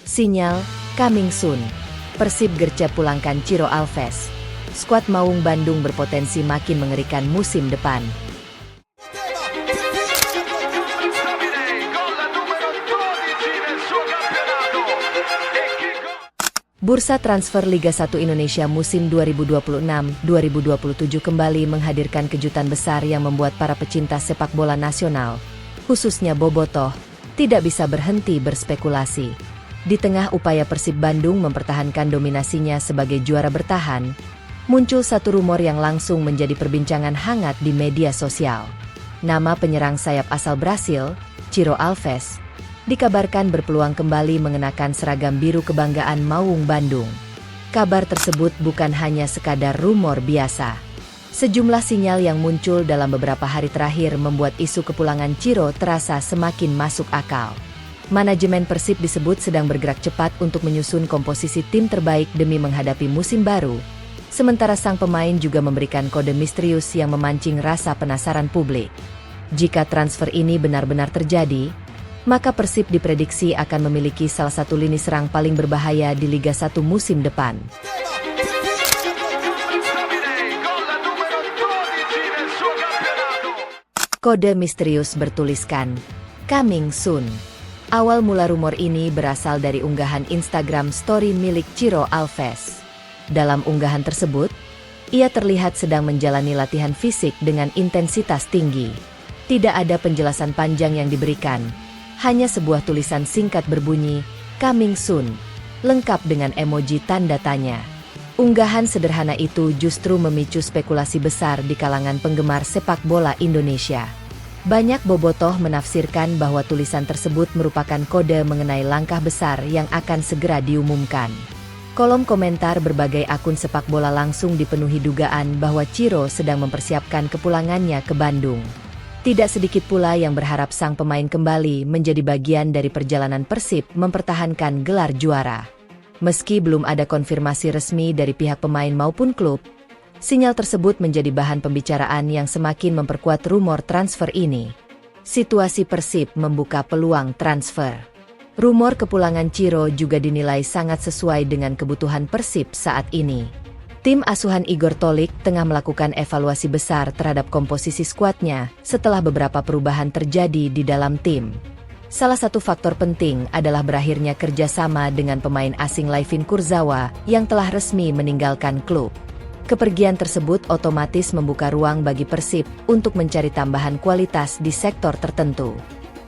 Sinyal, coming soon. Persib gercep pulangkan Ciro Alves. Skuad Maung Bandung berpotensi makin mengerikan musim depan. Bursa transfer Liga 1 Indonesia musim 2026-2027 kembali menghadirkan kejutan besar yang membuat para pecinta sepak bola nasional, khususnya bobotoh, tidak bisa berhenti berspekulasi. Di tengah upaya Persib Bandung mempertahankan dominasinya sebagai juara bertahan, muncul satu rumor yang langsung menjadi perbincangan hangat di media sosial. Nama penyerang sayap asal Brasil, Ciro Alves, dikabarkan berpeluang kembali mengenakan seragam biru kebanggaan Maung Bandung. Kabar tersebut bukan hanya sekadar rumor biasa. Sejumlah sinyal yang muncul dalam beberapa hari terakhir membuat isu kepulangan Ciro terasa semakin masuk akal. Manajemen Persib disebut sedang bergerak cepat untuk menyusun komposisi tim terbaik demi menghadapi musim baru. Sementara sang pemain juga memberikan kode misterius yang memancing rasa penasaran publik. Jika transfer ini benar-benar terjadi, maka Persib diprediksi akan memiliki salah satu lini serang paling berbahaya di Liga 1 musim depan. Kode misterius bertuliskan, coming soon. Awal mula rumor ini berasal dari unggahan Instagram story milik Ciro Alves. Dalam unggahan tersebut, ia terlihat sedang menjalani latihan fisik dengan intensitas tinggi. Tidak ada penjelasan panjang yang diberikan, hanya sebuah tulisan singkat berbunyi, coming soon, lengkap dengan emoji tanda tanya. Unggahan sederhana itu justru memicu spekulasi besar di kalangan penggemar sepak bola Indonesia. Banyak bobotoh menafsirkan bahwa tulisan tersebut merupakan kode mengenai langkah besar yang akan segera diumumkan. Kolom komentar berbagai akun sepak bola langsung dipenuhi dugaan bahwa Ciro sedang mempersiapkan kepulangannya ke Bandung. Tidak sedikit pula yang berharap sang pemain kembali menjadi bagian dari perjalanan Persib mempertahankan gelar juara. Meski belum ada konfirmasi resmi dari pihak pemain maupun klub, sinyal tersebut menjadi bahan pembicaraan yang semakin memperkuat rumor transfer ini. Situasi Persib membuka peluang transfer. Rumor kepulangan Ciro juga dinilai sangat sesuai dengan kebutuhan Persib saat ini. Tim asuhan Igor Tolik tengah melakukan evaluasi besar terhadap komposisi skuadnya setelah beberapa perubahan terjadi di dalam tim. Salah satu faktor penting adalah berakhirnya kerjasama dengan pemain asing Layvin Kurzawa yang telah resmi meninggalkan klub. Kepergian tersebut otomatis membuka ruang bagi Persib untuk mencari tambahan kualitas di sektor tertentu.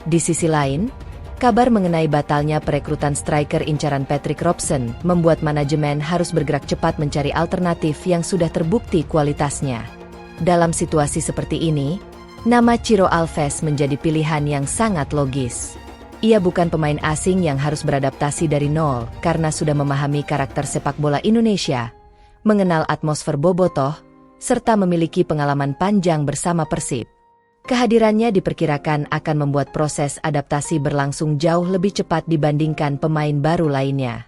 Di sisi lain, kabar mengenai batalnya perekrutan striker incaran Patrick Robson membuat manajemen harus bergerak cepat mencari alternatif yang sudah terbukti kualitasnya. Dalam situasi seperti ini, nama Ciro Alves menjadi pilihan yang sangat logis. Ia bukan pemain asing yang harus beradaptasi dari nol karena sudah memahami karakter sepak bola Indonesia, mengenal atmosfer bobotoh, serta memiliki pengalaman panjang bersama Persib. Kehadirannya diperkirakan akan membuat proses adaptasi berlangsung jauh lebih cepat dibandingkan pemain baru lainnya.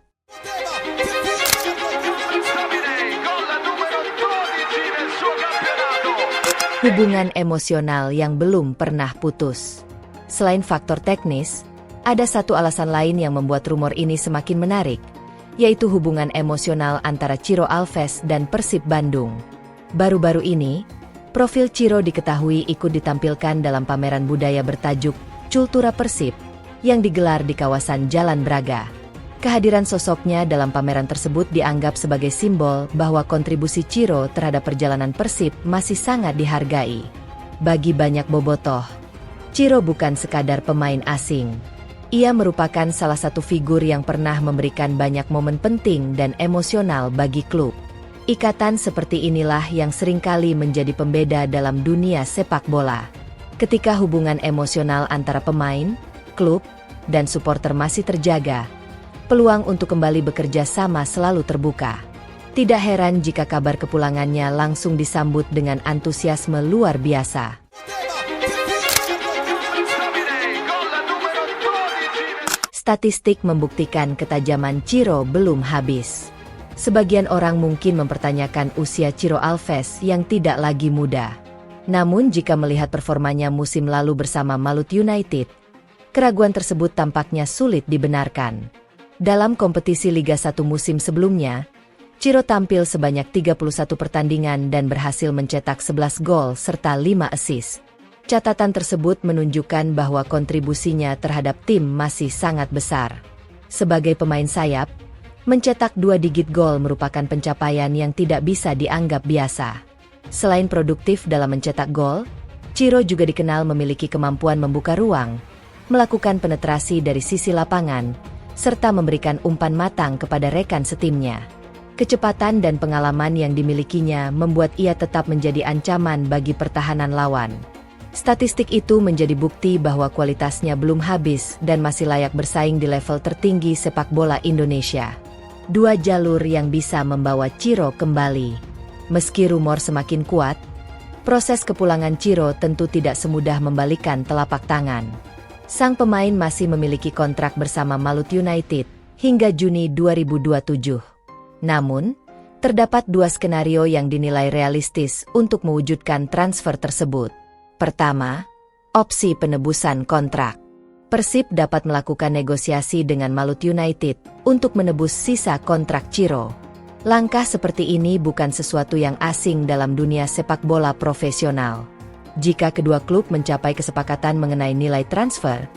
Hubungan emosional yang belum pernah putus. Selain faktor teknis, ada satu alasan lain yang membuat rumor ini semakin menarik, yaitu hubungan emosional antara Ciro Alves dan Persib Bandung. Baru-baru ini, profil Ciro diketahui ikut ditampilkan dalam pameran budaya bertajuk Cultura Persib yang digelar di kawasan Jalan Braga. Kehadiran sosoknya dalam pameran tersebut dianggap sebagai simbol bahwa kontribusi Ciro terhadap perjalanan Persib masih sangat dihargai. Bagi banyak bobotoh, Ciro bukan sekadar pemain asing. Ia merupakan salah satu figur yang pernah memberikan banyak momen penting dan emosional bagi klub. Ikatan seperti inilah yang seringkali menjadi pembeda dalam dunia sepak bola. Ketika hubungan emosional antara pemain, klub, dan supporter masih terjaga, peluang untuk kembali bekerja sama selalu terbuka. Tidak heran jika kabar kepulangannya langsung disambut dengan antusiasme luar biasa. Statistik membuktikan ketajaman Ciro belum habis. Sebagian orang mungkin mempertanyakan usia Ciro Alves yang tidak lagi muda. Namun jika melihat performanya musim lalu bersama Malut United, keraguan tersebut tampaknya sulit dibenarkan. Dalam kompetisi Liga 1 musim sebelumnya, Ciro tampil sebanyak 31 pertandingan dan berhasil mencetak 11 gol serta 5 assist. Catatan tersebut menunjukkan bahwa kontribusinya terhadap tim masih sangat besar. Sebagai pemain sayap, mencetak 2 digit gol merupakan pencapaian yang tidak bisa dianggap biasa. Selain produktif dalam mencetak gol, Ciro juga dikenal memiliki kemampuan membuka ruang, melakukan penetrasi dari sisi lapangan, serta memberikan umpan matang kepada rekan setimnya. Kecepatan dan pengalaman yang dimilikinya membuat ia tetap menjadi ancaman bagi pertahanan lawan. Statistik itu menjadi bukti bahwa kualitasnya belum habis dan masih layak bersaing di level tertinggi sepak bola Indonesia. 2 jalur yang bisa membawa Ciro kembali. Meski rumor semakin kuat, proses kepulangan Ciro tentu tidak semudah membalikan telapak tangan. Sang pemain masih memiliki kontrak bersama Malut United hingga Juni 2027. Namun, terdapat 2 skenario yang dinilai realistis untuk mewujudkan transfer tersebut. Pertama, opsi penebusan kontrak. Persib dapat melakukan negosiasi dengan Malut United untuk menebus sisa kontrak Ciro. Langkah seperti ini bukan sesuatu yang asing dalam dunia sepak bola profesional. Jika kedua klub mencapai kesepakatan mengenai nilai transfer,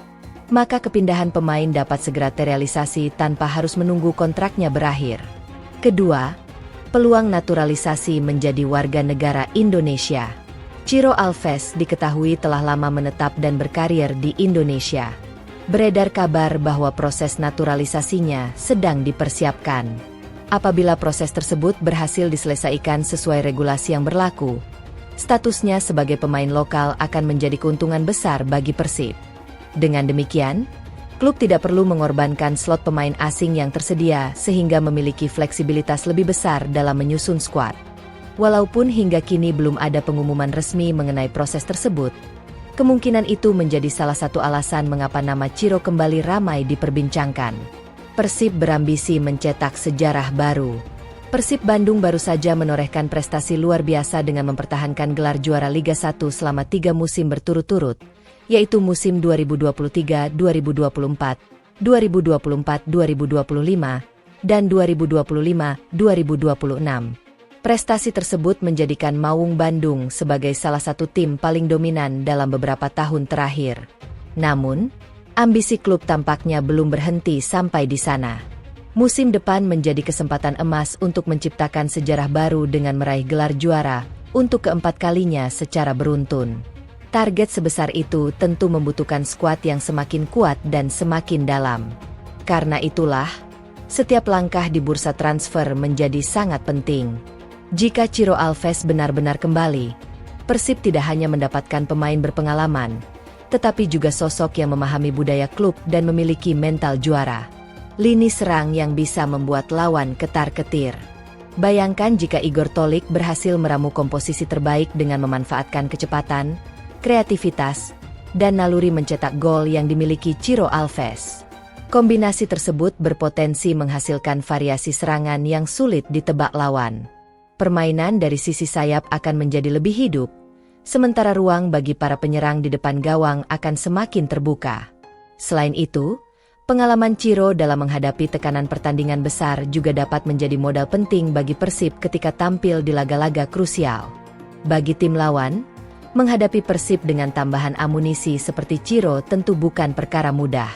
maka kepindahan pemain dapat segera terrealisasi tanpa harus menunggu kontraknya berakhir. Kedua, peluang naturalisasi menjadi warga negara Indonesia. Ciro Alves diketahui telah lama menetap dan berkarir di Indonesia. Beredar kabar bahwa proses naturalisasinya sedang dipersiapkan. Apabila proses tersebut berhasil diselesaikan sesuai regulasi yang berlaku, statusnya sebagai pemain lokal akan menjadi keuntungan besar bagi Persib. Dengan demikian, klub tidak perlu mengorbankan slot pemain asing yang tersedia sehingga memiliki fleksibilitas lebih besar dalam menyusun skuad. Walaupun hingga kini belum ada pengumuman resmi mengenai proses tersebut, kemungkinan itu menjadi salah satu alasan mengapa nama Ciro kembali ramai diperbincangkan. Persib berambisi mencetak sejarah baru. Persib Bandung baru saja menorehkan prestasi luar biasa dengan mempertahankan gelar juara Liga 1 selama 3 musim berturut-turut, yaitu musim 2023-2024, 2024-2025, dan 2025-2026. Prestasi tersebut menjadikan Maung Bandung sebagai salah satu tim paling dominan dalam beberapa tahun terakhir. Namun, ambisi klub tampaknya belum berhenti sampai di sana. Musim depan menjadi kesempatan emas untuk menciptakan sejarah baru dengan meraih gelar juara untuk keempat kalinya secara beruntun. Target sebesar itu tentu membutuhkan skuad yang semakin kuat dan semakin dalam. Karena itulah, setiap langkah di bursa transfer menjadi sangat penting. Jika Ciro Alves benar-benar kembali, Persib tidak hanya mendapatkan pemain berpengalaman, tetapi juga sosok yang memahami budaya klub dan memiliki mental juara. Lini serang yang bisa membuat lawan ketar-ketir. Bayangkan jika Igor Tolik berhasil meramu komposisi terbaik dengan memanfaatkan kecepatan, kreativitas, dan naluri mencetak gol yang dimiliki Ciro Alves. Kombinasi tersebut berpotensi menghasilkan variasi serangan yang sulit ditebak lawan. Permainan dari sisi sayap akan menjadi lebih hidup, sementara ruang bagi para penyerang di depan gawang akan semakin terbuka. Selain itu, pengalaman Ciro dalam menghadapi tekanan pertandingan besar juga dapat menjadi modal penting bagi Persib ketika tampil di laga-laga krusial. Bagi tim lawan, menghadapi Persib dengan tambahan amunisi seperti Ciro tentu bukan perkara mudah.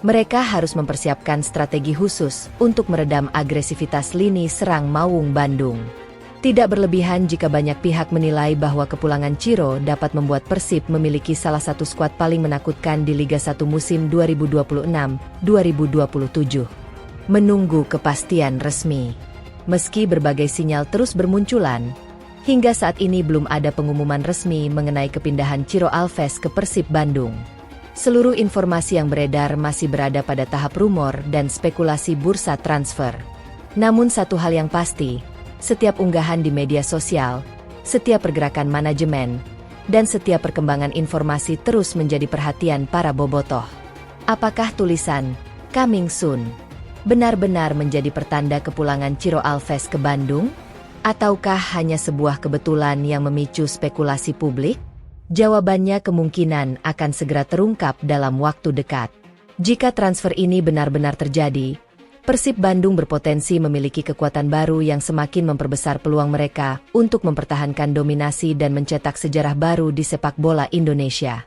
Mereka harus mempersiapkan strategi khusus untuk meredam agresivitas lini serang Maung Bandung. Tidak berlebihan jika banyak pihak menilai bahwa kepulangan Ciro dapat membuat Persib memiliki salah satu skuad paling menakutkan di Liga 1 musim 2026-2027. Menunggu kepastian resmi. Meski berbagai sinyal terus bermunculan, hingga saat ini belum ada pengumuman resmi mengenai kepindahan Ciro Alves ke Persib Bandung. Seluruh informasi yang beredar masih berada pada tahap rumor dan spekulasi bursa transfer. Namun satu hal yang pasti, setiap unggahan di media sosial, setiap pergerakan manajemen, dan setiap perkembangan informasi terus menjadi perhatian para bobotoh. Apakah tulisan "Coming Soon" benar-benar menjadi pertanda kepulangan Ciro Alves ke Bandung? Ataukah hanya sebuah kebetulan yang memicu spekulasi publik? Jawabannya kemungkinan akan segera terungkap dalam waktu dekat. Jika transfer ini benar-benar terjadi, Persib Bandung berpotensi memiliki kekuatan baru yang semakin memperbesar peluang mereka untuk mempertahankan dominasi dan mencetak sejarah baru di sepak bola Indonesia.